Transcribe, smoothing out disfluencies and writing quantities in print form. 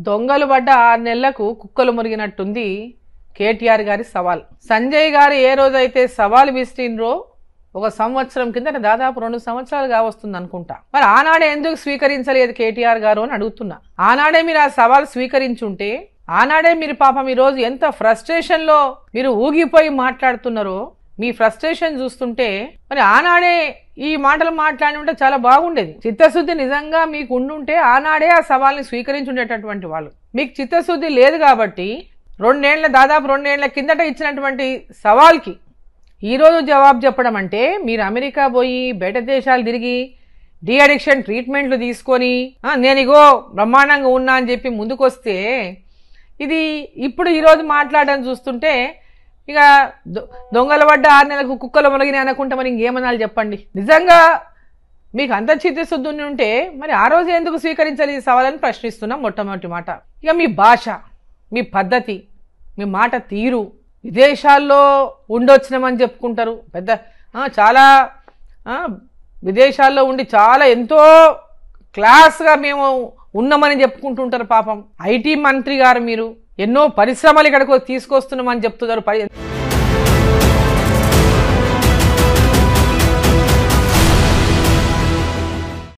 దొంగలు పడ్డ 6 నెలలకు కుక్కలు మురిగినట్టుంది కేటీఆర్ గారి సవాల్. సంజయ్ గారు ఏ రోజైతే సవాల్ విసిరినరో ఒక సంవత్సరం కిందట దాదాపు 2 సంవత్సరాలు కావస్తుంది అనుకుంటా. మరి ఆనాడే ఎందుకు స్వీకరించలేదు కేటీఆర్ గారు అని అడుగుతున్నా. ఆనాడే మీరు ఆ సవాల్ స్వీకరించుంటే, ఆనాడే మీరు పాపం ఈరోజు ఎంత ఫ్రస్ట్రేషన్ లో మీరు ఊగిపోయి మాట్లాడుతున్నారో, మీ ఫ్రస్ట్రేషన్ చూస్తుంటే మరి ఆనాడే ఈ మాటలు మాట్లాడి ఉంటే చాలా బాగుండేది. చిత్తశుద్ధి నిజంగా మీకు ఉండుంటే ఆనాడే ఆ సవాల్ని స్వీకరించుండేటటువంటి వాళ్ళు. మీకు చిత్తశుద్ధి లేదు కాబట్టి దాదాపు 2 ఏళ్ల కిందట ఇచ్చినటువంటి సవాల్కి ఈరోజు జవాబు చెప్పడం అంటే, మీరు అమెరికా పోయి బయట దేశాలు తిరిగి డీ అడిక్షన్ ట్రీట్మెంట్లు తీసుకొని నేను ఇగో బ్రహ్మాండంగా ఉన్నా అని చెప్పి ముందుకొస్తే, ఇది ఇప్పుడు ఈరోజు మాట్లాడడం చూస్తుంటే ఇక దొంగల పడ్డ 6 నెలలకు కుక్కలు మొలగినాయి అనుకుంటే మరి ఇంకేమనాలి చెప్పండి. నిజంగా మీకు అంత చిత్తశుద్ధి ఉంటే మరి ఆ రోజు ఎందుకు స్వీకరించాలి ఈ సవాలని ప్రశ్నిస్తున్నాం. మొట్టమొదటి మాట, ఇక మీ భాష, మీ పద్ధతి, మీ మాట తీరు, విదేశాల్లో ఉండొచ్చినామని చెప్పుకుంటారు. చాలా విదేశాల్లో ఉండి చాలా ఎంతో క్లాస్గా మేము ఉన్నామని చెప్పుకుంటుంటారు. పాపం ఐటీ మంత్రి గారు మీరు ఎన్నో పరిశ్రమలు ఇక్కడికి తీసుకొస్తున్నామని చెప్తున్నారు.